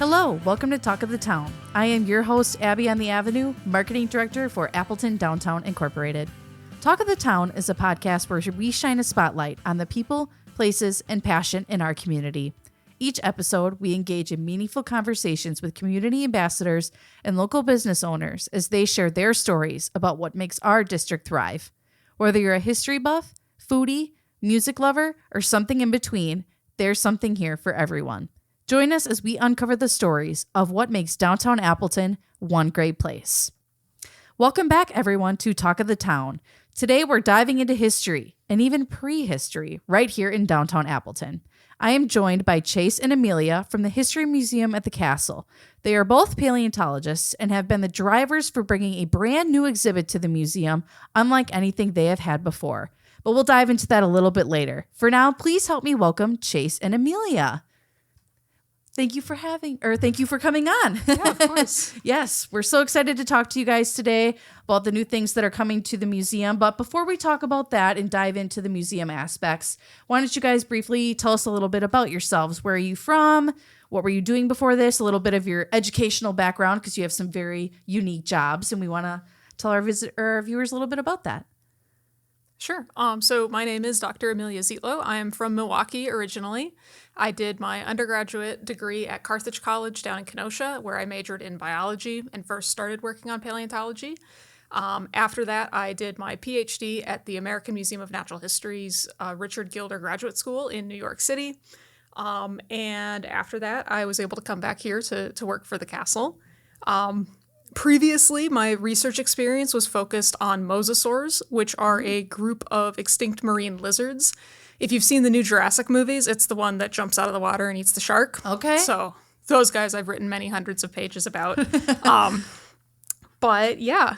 Hello, welcome to Talk of the Town. I am your host, Abby on the Avenue, Marketing Director for Appleton Downtown Incorporated. Talk of the Town is a podcast where we shine a spotlight on the people, places, and passion in our community. Each episode, we engage in meaningful conversations with community ambassadors and local business owners as they share their stories about what makes our district thrive. Whether you're a history buff, foodie, music lover, or something in between, there's something here for everyone. Join us as we uncover the stories of what makes Downtown Appleton one great place. Welcome back, everyone, to Talk of the Town. Today, we're diving into history and even prehistory right here in Downtown Appleton. I am joined by Chase and Amelia from the History Museum at the Castle. They are both paleontologists and have been the drivers for bringing a brand new exhibit to the museum, unlike anything they have had before. But we'll dive into that a little bit later. For now, please help me welcome Chase and Amelia. Thank you for coming on. Yeah, of course. Yes, we're so excited to talk to you guys today about the new things that are coming to the museum. But before we talk about that and dive into the museum aspects, why don't you guys briefly tell us a little bit about yourselves? Where are you from? What were you doing before this? A little bit of your educational background, because you have some very unique jobs, and we want to tell our viewers a little bit about that. Sure. So my name is Dr. Amelia Zietlow. I am from Milwaukee originally. I did my undergraduate degree at Carthage College down in Kenosha, where I majored in biology and first started working on paleontology. After that, I did my PhD at the American Museum of Natural History's Richard Gilder Graduate School in New York City. And after that, I was able to come back here to work for the castle. Previously, my research experience was focused on mosasaurs, which are a group of extinct marine lizards. If you've seen the new Jurassic movies, it's the one that jumps out of the water and eats the shark. Okay. So those guys I've written many hundreds of pages about. But yeah.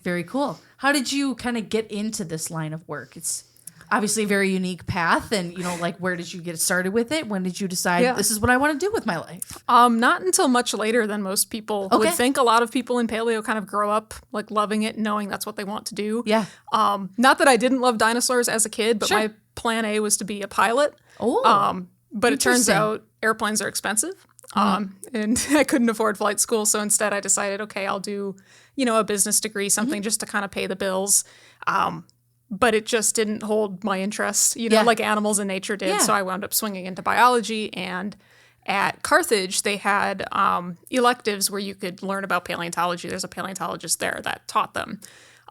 Very cool. How did you kind of get into this line of work? It's obviously a very unique path, and where did you get started with it? When did you decide this is what I want to do with my life? Not until much later than most people would think. A lot of people in paleo kind of grow up loving it, knowing that's what they want to do. Yeah. Not that I didn't love dinosaurs as a kid, but my plan A was to be a pilot. Oh. But it turns out airplanes are expensive. And I couldn't afford flight school, so instead I decided, okay, I'll do, a business degree, something just to kind of pay the bills. But it just didn't hold my interest, like animals and nature did. Yeah. So I wound up swinging into biology. And at Carthage, they had electives where you could learn about paleontology. There's a paleontologist there that taught them.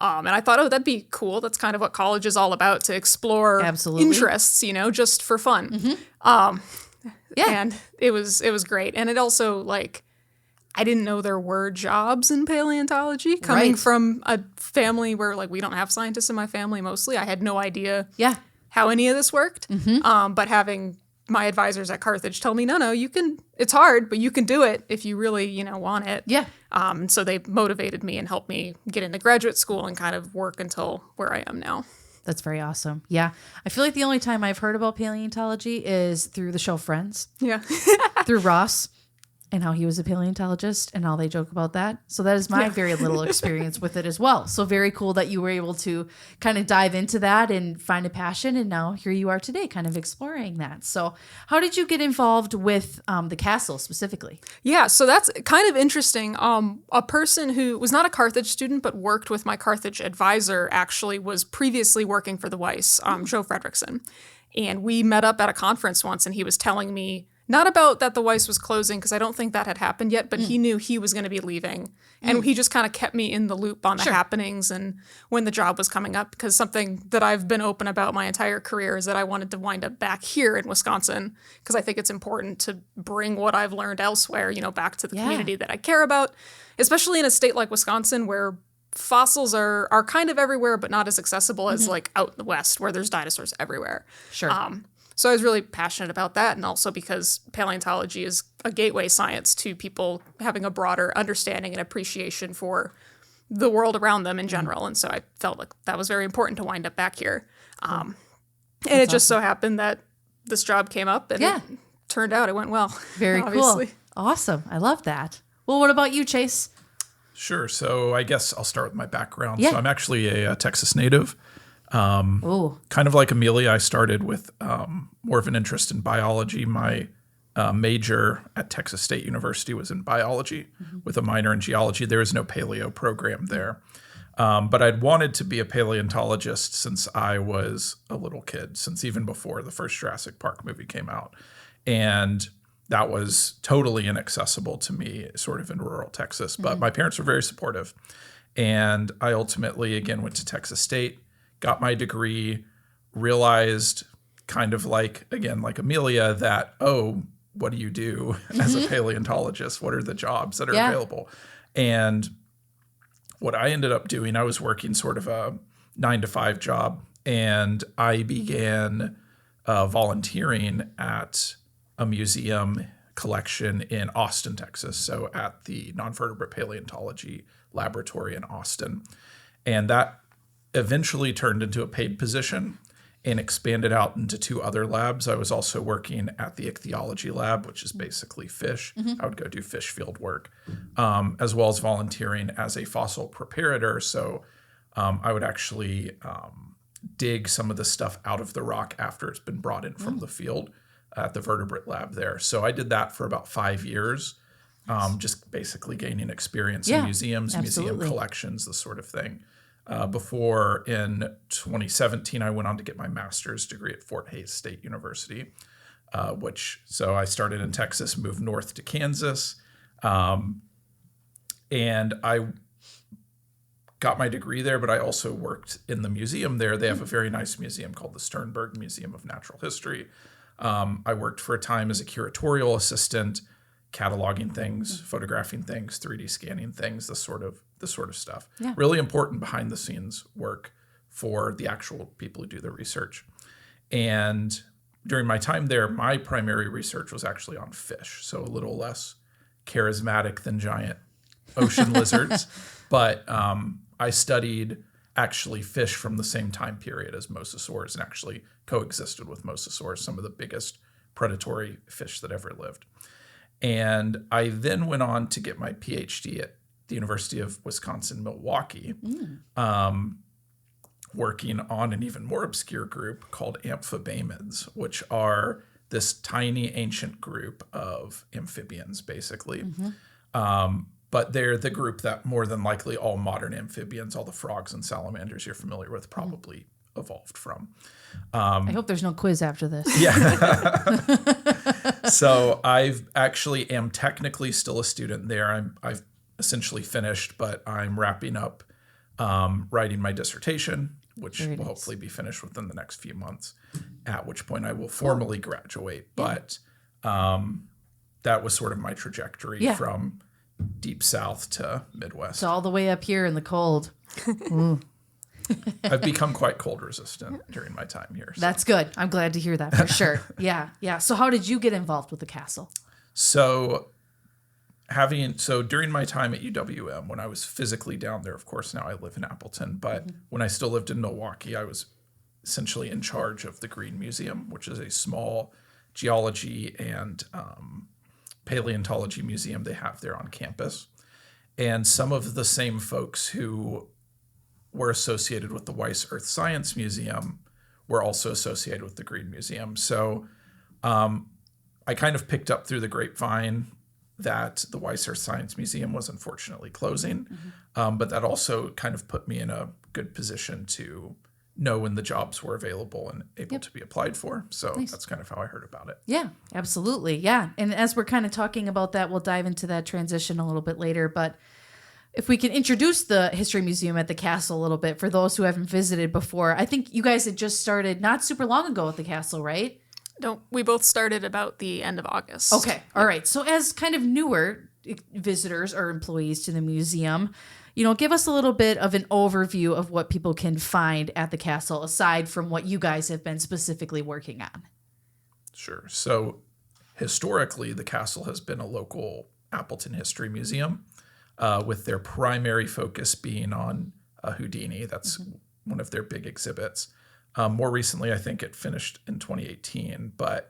And I thought, that'd be cool. That's kind of what college is all about, to explore interests, just for fun. Mm-hmm. And it was great. And it also, I didn't know there were jobs in paleontology. Coming from a family where, we don't have scientists in my family mostly, I had no idea how any of this worked. Mm-hmm. But having my advisors at Carthage tell me, no, you can, it's hard, but you can do it if you really, want it. Yeah. So they motivated me and helped me get into graduate school and kind of work until where I am now. That's very awesome. Yeah. I feel like the only time I've heard about paleontology is through the show Friends. Yeah. Through Ross and how he was a paleontologist and how they joke about that. So that is my very little experience with it as well. So very cool that you were able to kind of dive into that and find a passion. And now here you are today kind of exploring that. So how did you get involved with the castle specifically? Yeah, so that's kind of interesting. A person who was not a Carthage student but worked with my Carthage advisor actually was previously working for the Weis, Joe Fredrickson. And we met up at a conference once, and he was telling me not about that the Weis was closing, because I don't think that had happened yet, but he knew he was going to be leaving. And he just kind of kept me in the loop on the happenings and when the job was coming up, because something that I've been open about my entire career is that I wanted to wind up back here in Wisconsin, because I think it's important to bring what I've learned elsewhere, back to the community that I care about, especially in a state like Wisconsin where fossils are kind of everywhere, but not as accessible as out in the West where there's dinosaurs everywhere. Sure. So I was really passionate about that, and also because paleontology is a gateway science to people having a broader understanding and appreciation for the world around them in general. And so I felt like that was very important to wind up back here. And it just so happened that this job came up, and it turned out it went well. Very cool. Awesome. I love that. Well, what about you, Chase? Sure. So I guess I'll start with my background. Yeah. So I'm actually a Texas native. Kind of like Amelia, I started with more of an interest in biology. My major at Texas State University was in biology with a minor in geology. There is no paleo program there. But I'd wanted to be a paleontologist since I was a little kid, since even before the first Jurassic Park movie came out. And that was totally inaccessible to me, sort of in rural Texas. But my parents were very supportive. And I ultimately, again, went to Texas State, got my degree, realized kind of like Amelia, that, what do you do as a paleontologist? What are the jobs that are available? And what I ended up doing, I was working sort of a 9-to-5 job, and I began volunteering at a museum collection in Austin, Texas. So at the Non-Vertebrate Paleontology Laboratory in Austin. And that eventually turned into a paid position and expanded out into 2 other labs. I was also working at the ichthyology lab, which is basically fish. I would go do fish field work, as well as volunteering as a fossil preparator. So I would actually dig some of the stuff out of the rock after it's been brought in from the field at the vertebrate lab there. So I did that for about 5 years, just basically gaining experience in museums, museum collections, this sort of thing. Before in 2017, I went on to get my master's degree at Fort Hays State University, so I started in Texas, moved north to Kansas, and I got my degree there, but I also worked in the museum there. They have a very nice museum called the Sternberg Museum of Natural History. I worked for a time as a curatorial assistant, cataloging things, photographing things, 3D scanning things, this sort of stuff. Yeah. Really important behind the scenes work for the actual people who do the research. And during my time there, my primary research was actually on fish, so a little less charismatic than giant ocean lizards. But I studied actually fish from the same time period as mosasaurs and actually coexisted with mosasaurs, some of the biggest predatory fish that ever lived. And I then went on to get my PhD at the University of Wisconsin-Milwaukee, working on an even more obscure group called amphibamids, which are this tiny ancient group of amphibians, basically. But they're the group that more than likely all modern amphibians, all the frogs and salamanders you're familiar with, probably evolved from. I hope there's no quiz after this. Yeah. So I've actually am technically still a student there. I've essentially finished, but I'm wrapping up writing my dissertation, which will hopefully be finished within the next few months, at which point I will formally graduate. But that was sort of my trajectory from deep south to Midwest. So all the way up here in the cold. I've become quite cold resistant during my time here. So. That's good. I'm glad to hear that for sure. Yeah. So how did you get involved with the castle? So during my time at UWM, when I was physically down there, of course, now I live in Appleton, but when I still lived in Milwaukee, I was essentially in charge of the Green Museum, which is a small geology and paleontology museum they have there on campus. And some of the same folks who were associated with the Weis Earth Science Museum were also associated with the Green Museum. So I kind of picked up through the grapevine that the Weis Earth Science Museum was unfortunately closing, but that also kind of put me in a good position to know when the jobs were available and able to be applied for. So that's kind of how I heard about it. Yeah, absolutely. Yeah. And as we're kind of talking about that, we'll dive into that transition a little bit later. But if we can introduce the History Museum at the castle a little bit for those who haven't visited before. I think you guys had just started not super long ago at the castle, right? No, we both started about the end of August. Okay. All right. So as kind of newer visitors or employees to the museum, give us a little bit of an overview of what people can find at the castle, aside from what you guys have been specifically working on. Sure. So historically, the castle has been a local Appleton history museum, with their primary focus being on Houdini. That's one of their big exhibits. More recently, I think it finished in 2018, but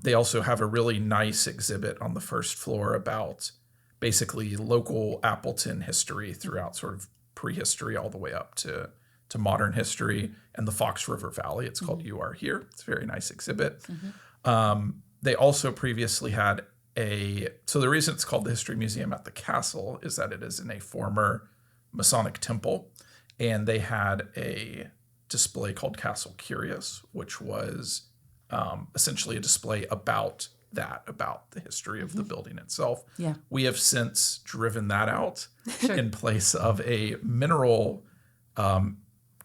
they also have a really nice exhibit on the first floor about basically local Appleton history throughout sort of prehistory all the way up to modern history and the Fox River Valley. It's called You Are Here. It's a very nice exhibit. They also previously had so the reason it's called the History Museum at the Castle is that it is in a former Masonic temple, and they had a display called Castle Curious, which was essentially a display about the history of the building itself. Yeah. We have since driven that out in place of a mineral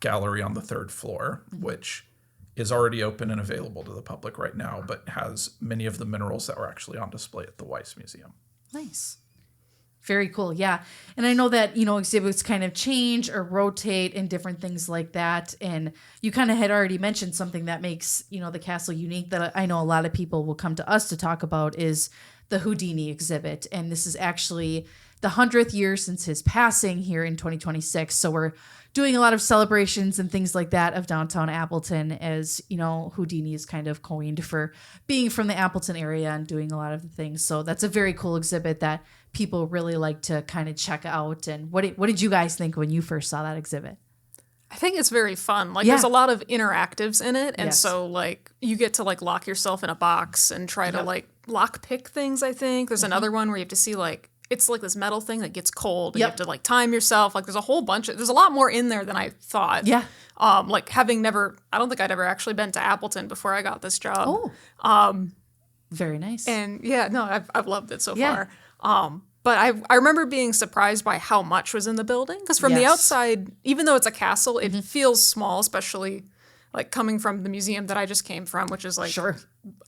gallery on the third floor, which is already open and available to the public right now, but has many of the minerals that were actually on display at the Weis Museum. Nice. Very cool. Yeah. And I know that, exhibits kind of change or rotate and different things like that. And you kind of had already mentioned something that makes, the castle unique that I know a lot of people will come to us to talk about is the Houdini exhibit. And this is actually the 100th year since his passing here in 2026. So we're doing a lot of celebrations and things like that of Downtown Appleton, as, Houdini is kind of coined for being from the Appleton area and doing a lot of the things. So that's a very cool exhibit that people really like to kind of check out. And what did you guys think when you first saw that exhibit? I think it's very fun. There's a lot of interactives in it. And so, you get to, lock yourself in a box and try to, lock pick things, I think. There's another one where you have to see, it's this metal thing that gets cold. And you have to, time yourself. There's a whole bunch there's a lot more in there than I thought. Yeah. I don't think I'd ever actually been to Appleton before I got this job. Oh. Very nice. And, I've loved it so far. But I remember being surprised by how much was in the building. Because from the outside, even though it's a castle, it feels small, especially coming from the museum that I just came from, which is Sure.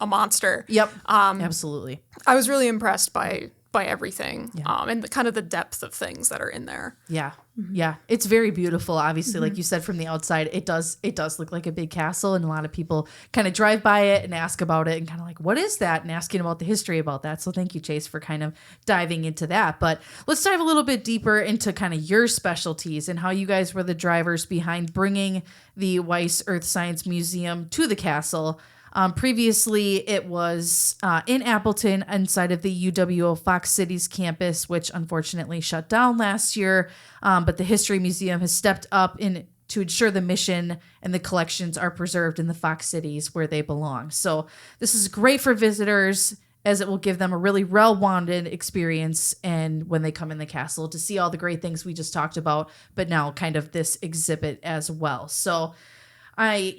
a monster. Yep. Absolutely. I was really impressed by everything and the depth of things that are in there. Yeah. Yeah. It's very beautiful. Obviously, like you said, from the outside, it does look like a big castle. And a lot of people kind of drive by it and ask about it and kind of what is that? And asking about the history about that. So thank you, Chase, for kind of diving into that. But let's dive a little bit deeper into kind of your specialties and how you guys were the drivers behind bringing the Weis Earth Science Museum to the castle. Previously, it was in Appleton inside of the UWO Fox Cities campus, which unfortunately shut down last year. But the History Museum has stepped up to ensure the mission and the collections are preserved in the Fox Cities where they belong. So this is great for visitors, as it will give them a really well-rounded experience and when they come in the castle to see all the great things we just talked about, but now kind of this exhibit as well. So I'm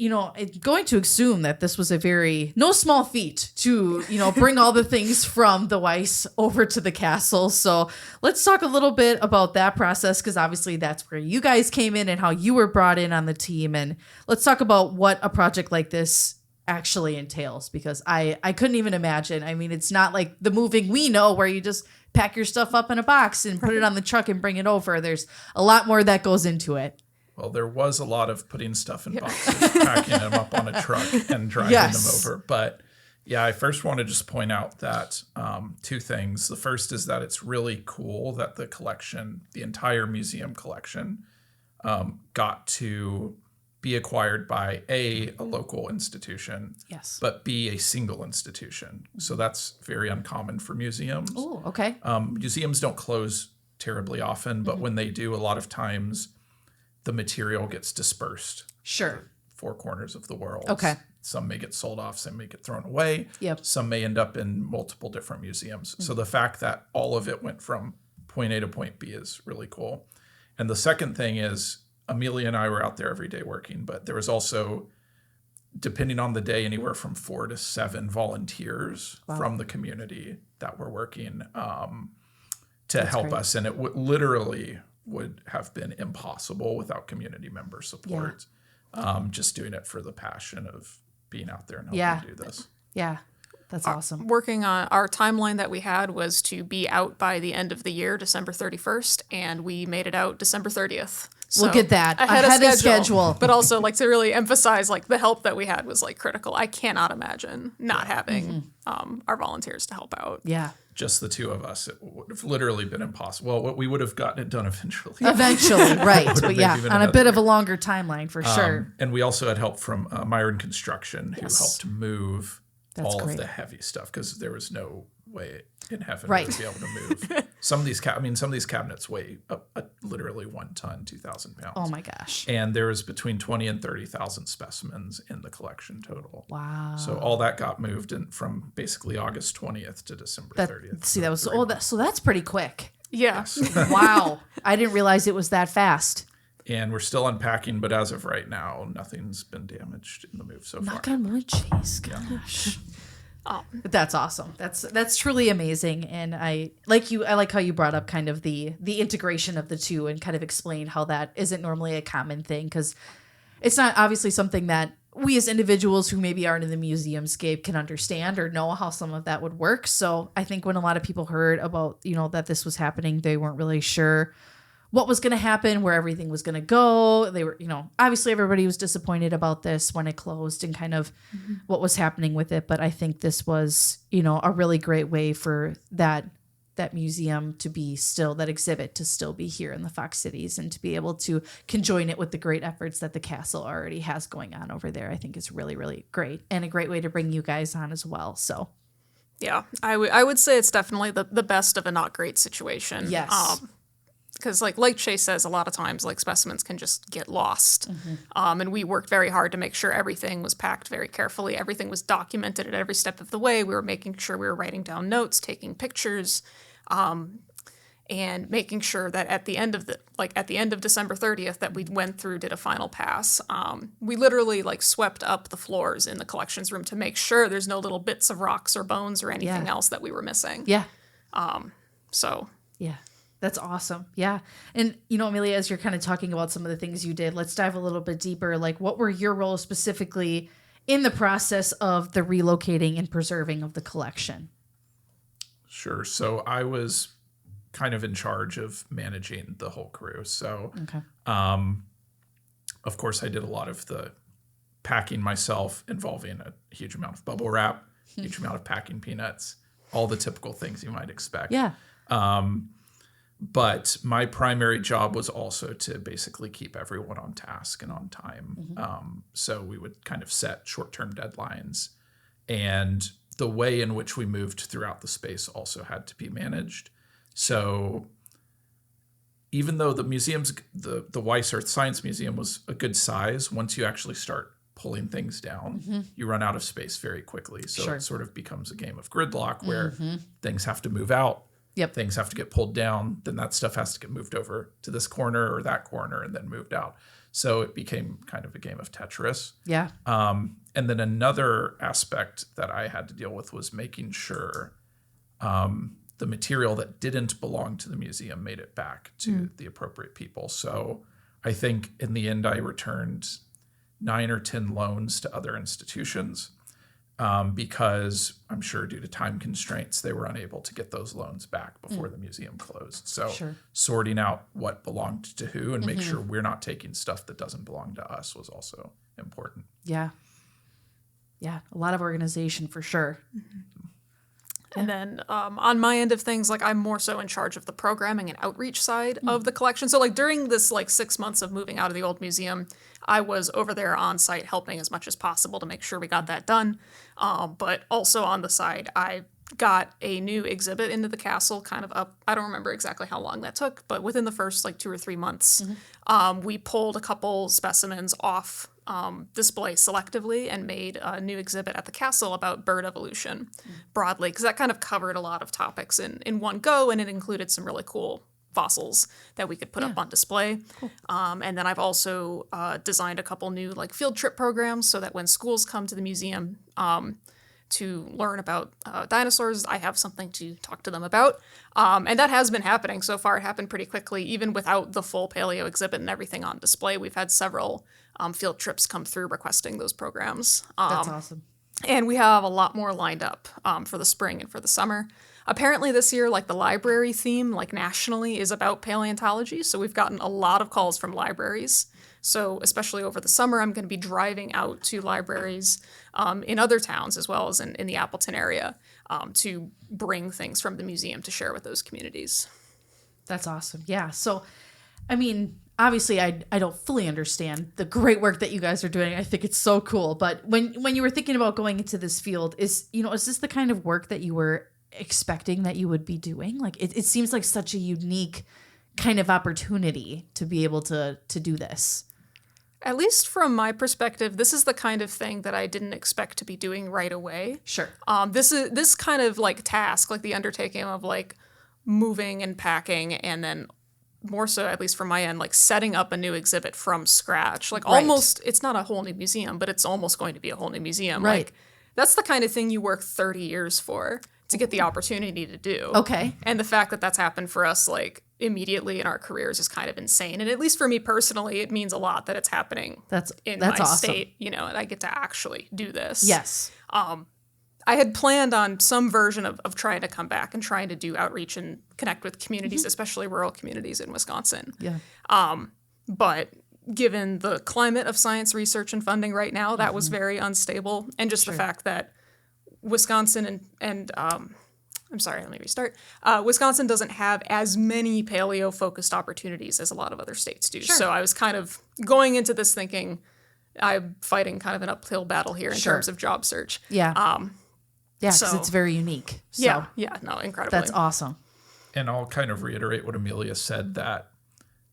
going to assume that this was no small feat to, bring all the things from the Weis over to the castle. So let's talk a little bit about that process, because obviously that's where you guys came in and how you were brought in on the team. And let's talk about what a project like this actually entails, because I couldn't even imagine. I mean, it's not like the moving we know where you just pack your stuff up in a box and put it on the truck and bring it over. There's a lot more that goes into it. Well, there was a lot of putting stuff in boxes, packing them up on a truck and driving them over. But I first want to just point out that two things. The first is that it's really cool that the collection, the entire museum collection, got to be acquired by a local institution, but B, a single institution. So that's very uncommon for museums. Oh, okay. Museums don't close terribly often, but when they do, a lot of times the material gets dispersed. Sure. Four corners of the world. Okay. Some may get sold off, some may get thrown away. Yep. Some may end up in multiple different museums. So the fact that all of it went from point A to point B is really cool. And the second thing is, Amelia and I were out there every day working, but there was also, depending on the day, anywhere from 4 to 7 volunteers from the community that were working to help us. And it literally would have been impossible without community member support. Just doing it for the passion of being out there and helping do this. Yeah. That's awesome. Working on our timeline that we had was to be out by the end of the year, December 31st, and we made it out December 30th. So look at that. Ahead of schedule. But also to really emphasize the help that we had was critical. I cannot imagine not having our volunteers to help out. Yeah. Just the two of us, it would have literally been impossible. Well, we would have gotten it done eventually. Eventually, right. But on a bit of a longer timeline for sure. And we also had help from Myron Construction, who helped move all of the heavy stuff, because there was no way in heaven Right. to be able to move. Some of these cabinets weigh literally 1 ton, 2,000 pounds. Oh my gosh. And there is between 20 and 30,000 specimens in the collection total. Wow. So all that got moved in from basically August 20th to December 30th. See, that was so that's pretty quick. Yeah. Wow. I didn't realize it was that fast. And we're still unpacking, but as of right now, nothing's been damaged in the move so far. Knock on wood, Chase. Gosh. But that's awesome. That's truly amazing. And I like how you brought up kind of the integration of the two and kind of explained how that isn't normally a common thing, because it's not obviously something that we as individuals who maybe aren't in the museumscape can understand or know how some of that would work. So I think when a lot of people heard about, that this was happening, they weren't really sure what was going to happen, where everything was going to go. They were, obviously everybody was disappointed about this when it closed and kind of what was happening with it. But I think this was, a really great way for that museum to be still, that exhibit to still be here in the Fox Cities and to be able to conjoin it with the great efforts that the castle already has going on over there. I think it's really, really great and a great way to bring you guys on as well. So Yeah, I would say it's definitely the best of a not great situation. yes. Because like Chase says, a lot of times specimens can just get lost. And we worked very hard to make sure everything was packed very carefully. Everything was documented at every step of the way. We were making sure we were writing down notes, taking pictures, and making sure that at the end of December 30th that we went through, did a final pass. We literally swept up the floors in the collections room to make sure there's no little bits of rocks or bones or anything else that we were missing. Yeah. So Yeah. That's awesome. Yeah. And, Amelia, as you're kind of talking about some of the things you did, let's dive a little bit deeper. What were your roles specifically in the process of the relocating and preserving of the collection? Sure. So I was kind of in charge of managing the whole crew. So, Okay. Of course, I did a lot of the packing myself, involving a huge amount of bubble wrap, huge amount of packing peanuts, all the typical things you might expect. Yeah. But my primary job was also to basically keep everyone on task and on time. So we would kind of set short-term deadlines. And the way in which we moved throughout the space also had to be managed. So even though the museum's, the Weis Earth Science Museum was a good size, once you actually start pulling things down, you run out of space very quickly. So it sort of becomes a game of gridlock where things have to move out. Yep. Things have to get pulled down. Then that stuff has to get moved over to this corner or that corner and then moved out. So it became kind of a game of Tetris. Yeah. And then another aspect that I had to deal with was making sure the material that didn't belong to the museum made it back to the appropriate people. So I think in the end, I returned 9 or 10 loans to other institutions. Because I'm sure due to time constraints, they were unable to get those loans back before the museum closed. So sorting out what belonged to who and make sure we're not taking stuff that doesn't belong to us was also important. Yeah. Yeah. A lot of organization for sure. And then on my end of things, I'm more so in charge of the programming and outreach side of the collection. So during this 6 months of moving out of the old museum, I was over there on site helping as much as possible to make sure we got that done. But also on the side, I got a new exhibit into the castle kind of up. I don't remember exactly how long that took, but within the first 2 or 3 months, we pulled a couple specimens off display selectively and made a new exhibit at the castle about bird evolution broadly, because that kind of covered a lot of topics in one go, and it included some really cool fossils that we could put up on display. Cool. And then I've also designed a couple new field trip programs so that when schools come to the museum to learn about dinosaurs, I have something to talk to them about. And that has been happening so far. It happened pretty quickly, even without the full paleo exhibit and everything on display. We've had several field trips come through requesting those programs. That's awesome. And we have a lot more lined up for the spring and for the summer. Apparently this year, the library theme, nationally, is about paleontology. So we've gotten a lot of calls from libraries. So especially over the summer, I'm going to be driving out to libraries in other towns as well as in the Appleton area to bring things from the museum to share with those communities. That's awesome. Yeah. So, obviously I don't fully understand the great work that you guys are doing. I think it's so cool. But when you were thinking about going into this field, is this the kind of work that you were expecting that you would be doing? Like it seems like such a unique kind of opportunity to be able to do this. At least from my perspective, this is the kind of thing that I didn't expect to be doing right away. Sure. This kind of like task, like the undertaking of like moving and packing, and then more so, at least from my end, like setting up a new exhibit from scratch. Like almost, it's not a whole new museum, but it's almost going to be a whole new museum. Right. Like that's the kind of thing you work 30 years for to get the opportunity to do. Okay. And the fact that that's happened for us like immediately in our careers is kind of insane. And at least for me personally, it means a lot that it's happening in my awesome. state, and I get to actually do this. Yes. I had planned on some version of trying to come back and trying to do outreach and connect with communities, especially rural communities in Wisconsin. Yeah. But given the climate of science research and funding right now, that was very unstable. And just the fact that Wisconsin and I'm sorry, let me restart. Wisconsin doesn't have as many paleo-focused opportunities as a lot of other states do. Sure. So I was kind of going into this thinking I'm fighting kind of an uphill battle here in terms of job search. Yeah. Yeah, because it's very unique. So Yeah, no, incredibly. That's awesome. And I'll kind of reiterate what Amelia said, that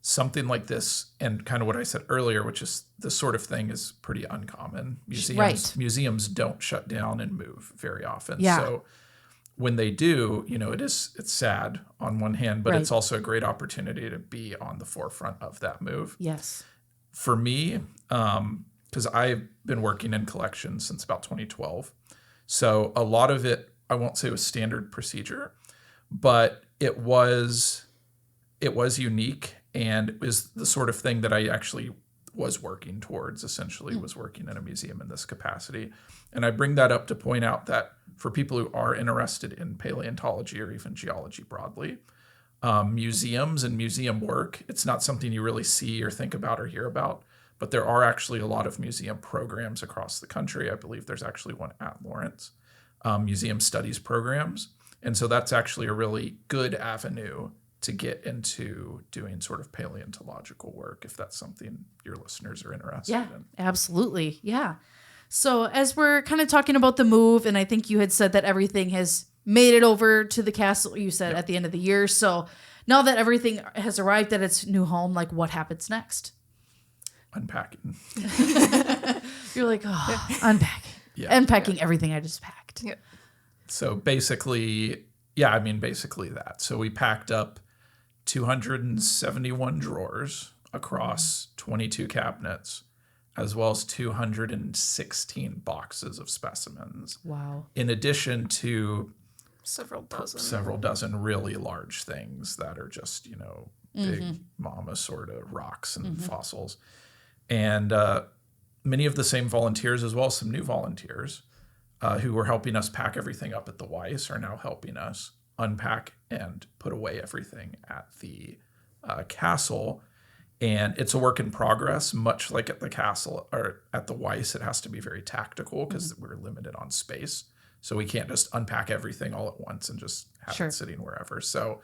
something like this, and kind of what I said earlier, which is this sort of thing is pretty uncommon. Museums don't shut down and move very often. Yeah. So when they do, it's sad on one hand, but it's also a great opportunity to be on the forefront of that move. Yes. For me, because I've been working in collections since about 2012. So a lot of it, I won't say was standard procedure, but it was unique, and it was the sort of thing that I actually was working towards, essentially was working in a museum in this capacity. And I bring that up to point out that for people who are interested in paleontology or even geology broadly, museums and museum work, it's not something you really see or think about or hear about, but there are actually a lot of museum programs across the country. I believe there's actually one at Lawrence, museum studies programs. And so that's actually a really good avenue to get into doing sort of paleontological work, if that's something your listeners are interested in. Absolutely. Yeah. So as we're kind of talking about the move, and I think you had said that everything has made it over to the castle, you said at the end of the year. So now that everything has arrived at its new home, like what happens next? Unpacking. You're like, unpacking. Unpacking everything I just packed. Yeah. So basically that. So we packed up 271 drawers across 22 cabinets, as well as 216 boxes of specimens. Wow. In addition to several dozen really large things that are just, big mama sort of rocks and fossils. And many of the same volunteers, as well as some new volunteers who were helping us pack everything up at the Weis, are now helping us unpack and put away everything at the castle. And it's a work in progress, much like at the castle or at the Weis. It has to be very tactical because we're limited on space. So we can't just unpack everything all at once and just have it sitting wherever. So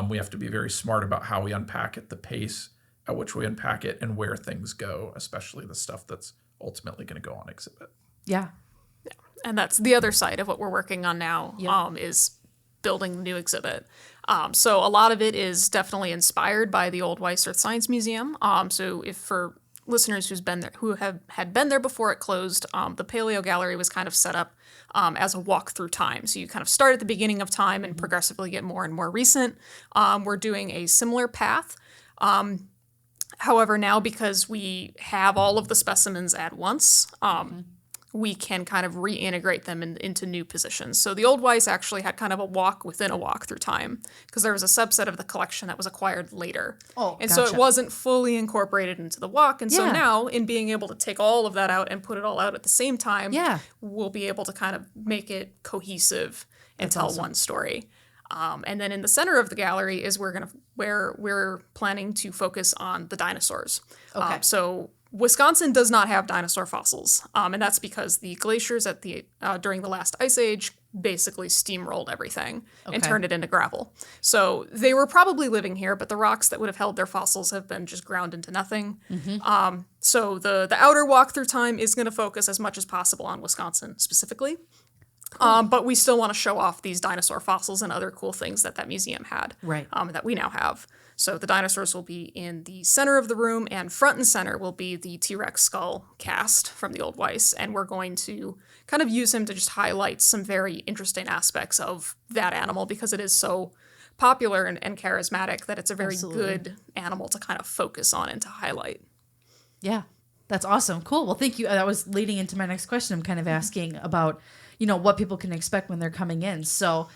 we have to be very smart about how we unpack it, the pace at which we unpack it, and where things go, especially the stuff that's ultimately going to go on exhibit. Yeah. And that's the other side of what we're working on now, is building the new exhibit. So a lot of it is definitely inspired by the old Weis Earth Science Museum. So if for listeners who had been there before it closed, the Paleo Gallery was kind of set up as a walk through time. So you kind of start at the beginning of time and progressively get more and more recent. We're doing a similar path. However, now because we have all of the specimens at once, we can kind of reintegrate them into new positions. So the old Weis actually had kind of a walk within a walk through time because there was a subset of the collection that was acquired later. So it wasn't fully incorporated into the walk. And so now in being able to take all of that out and put it all out at the same time, we'll be able to kind of make it cohesive and tell one story. And then in the center of the gallery is where we're planning to focus on the dinosaurs. So Wisconsin does not have dinosaur fossils, and that's because the glaciers during the last ice age basically steamrolled everything and turned it into gravel. So they were probably living here, but the rocks that would have held their fossils have been just ground into nothing. So the outer walk through time is going to focus as much as possible on Wisconsin specifically. But we still want to show off these dinosaur fossils and other cool things that museum had, Right. That we now have. So the dinosaurs will be in the center of the room, and front and center will be the T-Rex skull cast from the old Weis. And we're going to kind of use him to just highlight some very interesting aspects of that animal because it is so popular and charismatic that it's a very good animal to kind of focus on and to highlight. Yeah, that's awesome. Cool. Well, thank you. That was leading into my next question. I'm kind of asking about, what people can expect when they're coming in. So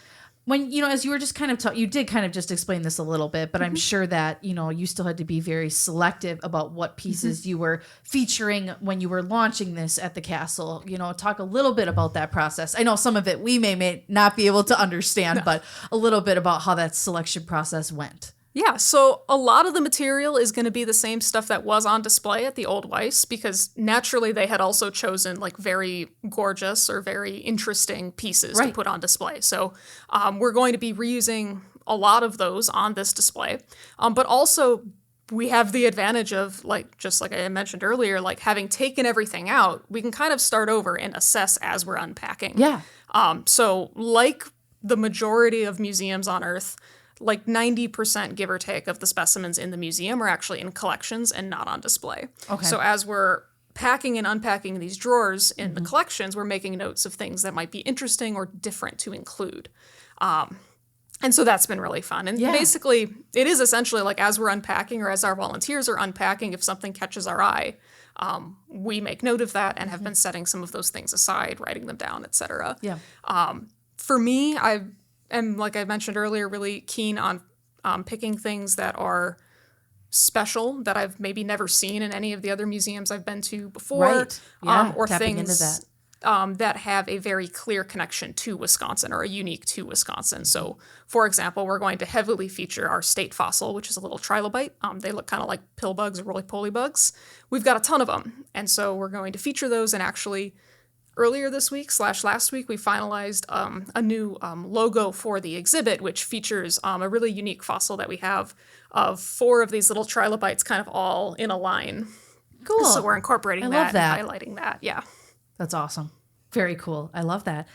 when, as you were just kind of you did kind of just explain this a little bit, but I'm sure that, you still had to be very selective about what pieces you were featuring when you were launching this at the castle. Talk a little bit about that process. I know some of it we may not be able to understand, but a little bit about how that selection process went. Yeah, so a lot of the material is going to be the same stuff that was on display at the old Weis because naturally they had also chosen like very gorgeous or very interesting pieces to put on display. So we're going to be reusing a lot of those on this display. But also we have the advantage of just like I mentioned earlier, like having taken everything out, we can kind of start over and assess as we're unpacking. Yeah. So like the majority of museums on Earth, like 90%, give or take, of the specimens in the museum are actually in collections and not on display. Okay. So as we're packing and unpacking these drawers in the collections, we're making notes of things that might be interesting or different to include. And so that's been really fun. And basically, it is essentially like as we're unpacking or as our volunteers are unpacking, if something catches our eye, we make note of that and have been setting some of those things aside, writing them down, etc. Yeah. For me, and like I mentioned earlier, really keen on picking things that are special that I've maybe never seen in any of the other museums I've been to before, right. Yeah, or tapping things into that have a very clear connection to Wisconsin or are unique to Wisconsin. So, for example, we're going to heavily feature our state fossil, which is a little trilobite. They look kind of like pill bugs or roly-poly bugs. We've got a ton of them, and so we're going to feature those and actually. Earlier this week / last week, we finalized a new logo for the exhibit, which features a really unique fossil that we have of 4 of these little trilobites kind of all in a line. Cool. So we're incorporating that and highlighting that. Yeah. That's awesome. Very cool. I love that.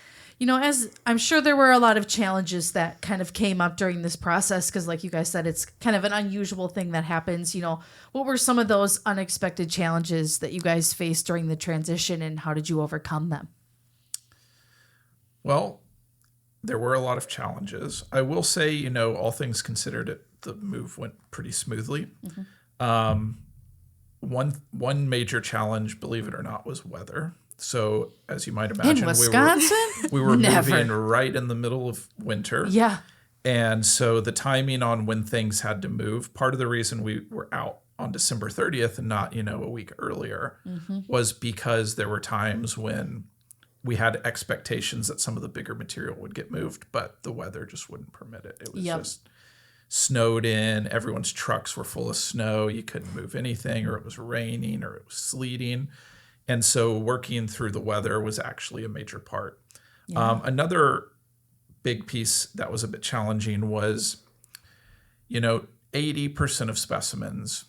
As I'm sure there were a lot of challenges that kind of came up during this process, because like you guys said, it's kind of an unusual thing that happens. What were some of those unexpected challenges that you guys faced during the transition and how did you overcome them? Well, there were a lot of challenges. I will say, all things considered, the move went pretty smoothly. One major challenge, believe it or not, was weather. So, as you might imagine, in Wisconsin? we were moving right in the middle of winter. Yeah. And so the timing on when things had to move, part of the reason we were out on December 30th and not, a week earlier was because there were times when we had expectations that some of the bigger material would get moved, but the weather just wouldn't permit it. It was just snowed in. Everyone's trucks were full of snow. You couldn't move anything, or it was raining, or it was sleeting. And so working through the weather was actually a major part. Yeah. Another big piece that was a bit challenging was, 80% of specimens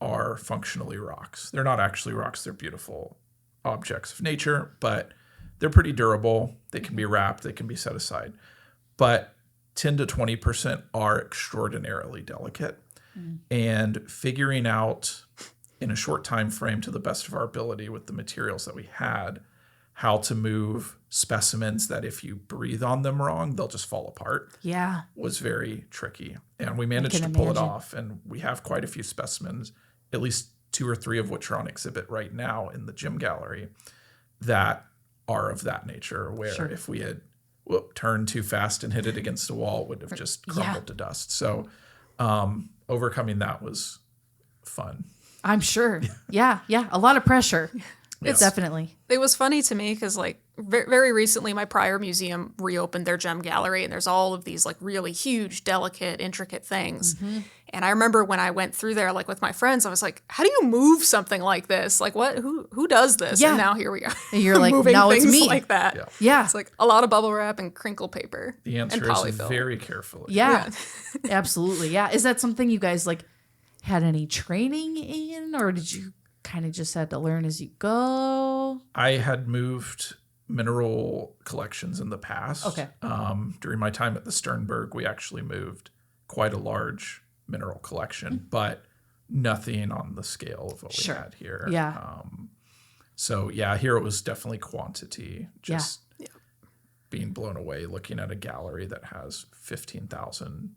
are functionally rocks. They're not actually rocks. They're beautiful objects of nature, but they're pretty durable. They can be wrapped. They can be set aside. But 10 to 20% are extraordinarily delicate. And figuring out in a short time frame to the best of our ability with the materials that we had, how to move specimens that if you breathe on them wrong, they'll just fall apart. Yeah. Was very tricky. And we managed to pull it off. And we have quite a few specimens, at least 2 or 3 of which are on exhibit right now in the gym gallery, that are of that nature, where if we had turned too fast and hit it against a wall, it would have just crumbled to dust. So overcoming that was fun. I'm sure. Yeah. A lot of pressure. It's definitely. It was funny to me because very recently my prior museum reopened their gem gallery and there's all of these really huge, delicate, intricate things. And I remember when I went through there with my friends, I was like, how do you move something like this? What? Who does this? Yeah. And now here we are. And you're like, moving now things it's me. Like that. Yeah. It's a lot of bubble wrap and crinkle paper. The answer and is very carefully. Yeah. Absolutely. Yeah. Is that something you guys had any training in, or did you kind of just had to learn as you go? I had moved mineral collections in the past. Okay. During my time at the Sternberg, we actually moved quite a large mineral collection, but nothing on the scale of what we had here. Yeah. So yeah, here it was definitely quantity. Just being blown away looking at a gallery that has 15,000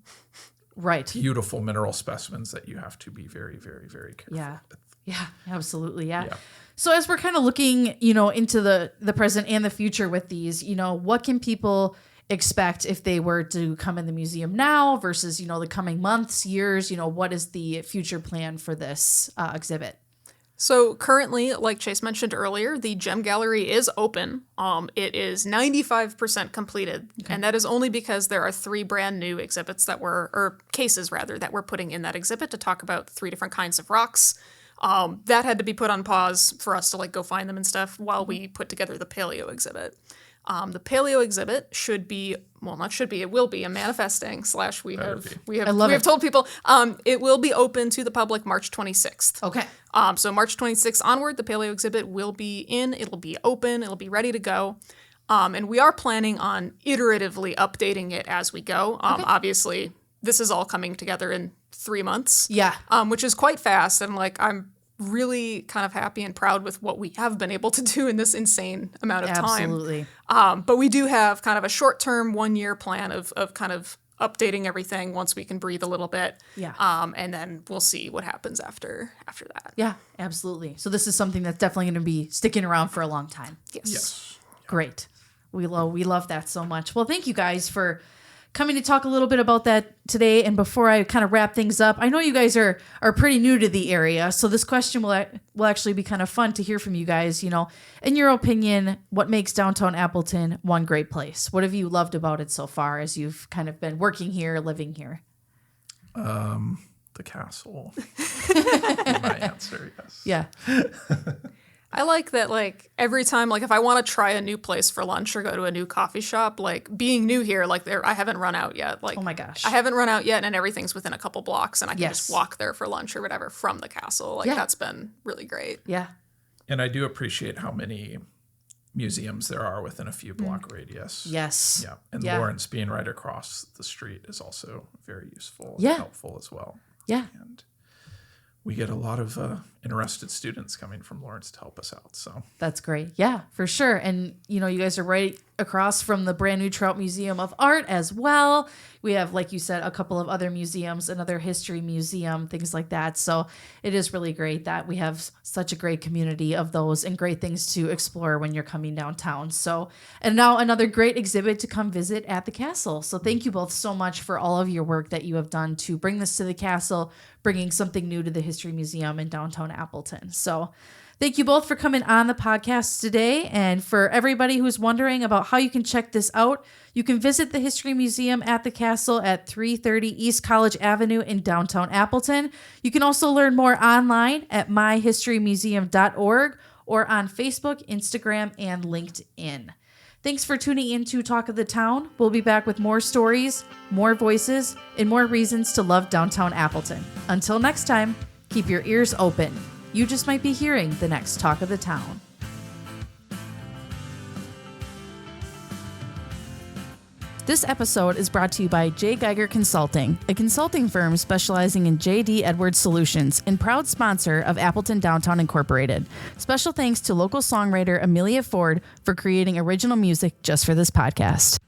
beautiful mineral specimens that you have to be very, very, very careful with. Yeah, absolutely. Yeah. So as we're kind of looking, into the present and the future with these, what can people expect if they were to come in the museum now versus, the coming months, years? What is the future plan for this exhibit? So currently, like Chase mentioned earlier, the gem gallery is open. It is 95% completed, and that is only because there are 3 brand new exhibits cases that we're putting in that exhibit to talk about 3 different kinds of rocks. That had to be put on pause for us to go find them and stuff while we put together the paleo exhibit. The paleo exhibit it will be a manifesting / we have told people it will be open to the public March 26th. Okay. So March 26th onward, the paleo exhibit will be it'll be open, it'll be ready to go. And we are planning on iteratively updating it as we go. Obviously, this is all coming together in 3 months. Yeah. Which is quite fast. And I'm really kind of happy and proud with what we have been able to do in this insane amount of time. Absolutely. But we do have kind of a short-term 1-year plan of kind of updating everything once we can breathe a little bit. Yeah. And then we'll see what happens after that. Yeah, absolutely. So this is something that's definitely going to be sticking around for a long time. Yes. Great. We love that so much. Well, thank you guys for coming to talk a little bit about that today. And before I kind of wrap things up, I know you guys are pretty new to the area, so this question will actually be kind of fun to hear from you guys. In your opinion, what makes downtown Appleton one great place? What have you loved about it so far as you've kind of been working here, living here? The castle. My answer, yes. Yeah. I like that, every time, if I want to try a new place for lunch or go to a new coffee shop, being new here, I haven't run out yet. Oh my gosh. I haven't run out yet, and everything's within a couple blocks, and I can just walk there for lunch or whatever from the castle. That's been really great. Yeah. And I do appreciate how many museums there are within a few block radius. Yes. Yeah. And Lawrence being right across the street is also very useful and helpful as well. Yeah. And we get a lot of interested students coming from Lawrence to help us out. So that's great. Yeah, for sure. And, you guys are right across from the brand new Trout Museum of Art as well. We have, like you said, a couple of other museums, another history museum, things like that. So it is really great that we have such a great community of those and great things to explore when you're coming downtown. So, and now another great exhibit to come visit at the castle. So thank you both so much for all of your work that you have done to bring this to the castle, bringing something new to the History Museum in downtown Appleton. So thank you both for coming on the podcast today. And for everybody who's wondering about how you can check this out, you can visit the History Museum at the castle at 330 East College Avenue in downtown Appleton. You can also learn more online at myhistorymuseum.org or on Facebook, Instagram, and LinkedIn. Thanks for tuning in to Talk of the Town. We'll be back with more stories, more voices, and more reasons to love downtown Appleton. Until next time, keep your ears open. You just might be hearing the next Talk of the Town. This episode is brought to you by J. Geiger Consulting, a consulting firm specializing in J.D. Edwards Solutions and proud sponsor of Appleton Downtown Incorporated. Special thanks to local songwriter Amelia Ford for creating original music just for this podcast.